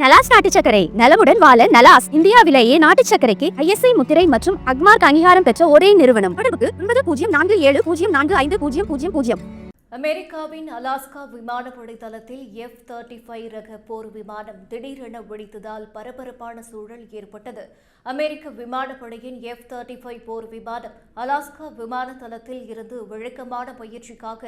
நலாஸ் நாட்டு சர்க்கரை நலமுடன் வாழ நலாஸ் இந்தியாவிலேயே நாட்டு சர்க்கரைக்கு ISI முத்திரை மற்றும் அக்மார்க் அங்கீகாரம் பெற்ற ஒரே நிறுவனம். தொடர்புக்கு 9047045000. அமெரிக்காவின் அலாஸ்கா விமானப்படை தளத்தில் F-35 ரக போர் விமானம் திடீரென வெடித்ததால் பரபரப்பான சூழல் ஏற்பட்டது. அமெரிக்க விமானப்படையின் F-35 போர் விமானம் அலாஸ்கா விமான தளத்தில் இருந்து வழக்கமான பயிற்சிக்காக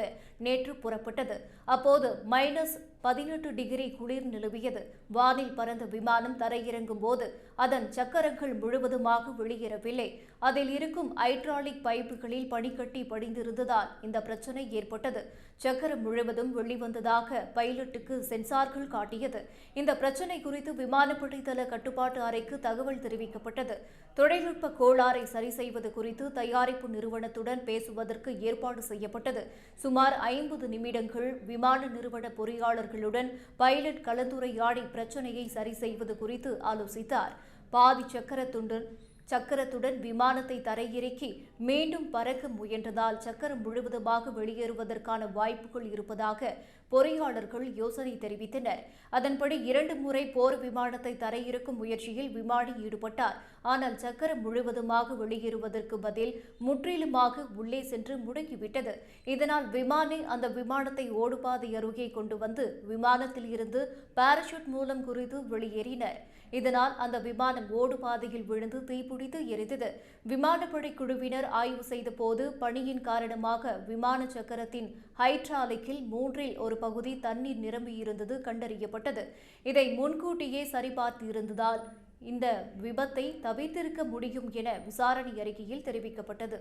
நேற்று புறப்பட்டது. அப்போது -18 டிகிரி குளிர் நிலவியது. வானில் பறந்த விமானம் தரையிறங்கும் போது அதன் சக்கரங்கள் முழுவதுமாக வெளியேறவில்லை. அதில் இருக்கும் ஹைட்ராலிக் பைப்புகளில் பனிக்கட்டி படிந்திருந்ததால் இந்த பிரச்சனை ஏற்பட்டது. சக்கரம் முழுவதும் வெளிவந்ததாக பைலட்டுக்கு சென்சார்கள் காட்டியது. இந்த பிரச்சனை குறித்து விமானப்படை தள கட்டுப்பாட்டு அறைக்கு தகவல் தெரிவிக்கப்பட்டது. தொழில்நுட்ப கோளாறை சரி செய்வது குறித்து தயாரிப்பு நிறுவனத்துடன் பேசுவதற்கு ஏற்பாடு செய்யப்பட்டது. சுமார் 50 நிமிடங்கள் விமான நிறுவன பொறியாளர்களுடன் பைலட் கலந்துரையாடி பிரச்சனையை சரி செய்வது குறித்து ஆலோசித்தார். பாதி சக்கரத்துடன் விமானத்தை தரையிறக்கி மீண்டும் பறக்க முயன்றதால் சக்கரம் முழுவதுமாக வெளியேறுவதற்கான வாய்ப்புகள் இருப்பதாக பொறியாளர்கள் யோசனை தெரிவித்தனர். அதன்படி 2 முறை போர் விமானத்தை தரையிறக்கும் முயற்சியில் விமானி ஈடுபட்டார். ஆனால் சக்கரம் முழுவதுமாக வெளியேறுவதற்கு பதில் முற்றிலுமாக உள்ளே சென்று முடங்கிவிட்டது. இதனால் விமானி அந்த விமானத்தை ஓடுபாதை அருகே கொண்டு வந்து விமானத்தில் இருந்து பாராசூட் மூலம் குறித்து வெளியேறினர். இதனால் அந்த விமானம் ஓடுபாதையில் விழுந்து தீப்பிடித்து எரிந்தது. விமானப்படை குழுவினர் ஆய்வு செய்த போது பனியின் காரணமாக விமான சக்கரத்தின் ஹைட்ராலிக்கில் 3இல் 1 பகுதி தண்ணீர் நிரம்பியிருந்தது கண்டறியப்பட்டது. இதை முன்கூட்டியே சரிபார்த்திருந்ததால் இந்த விபத்தை தவிர்த்திருக்க முடியும் என விசாரணை அறிக்கையில் தெரிவிக்கப்பட்டது.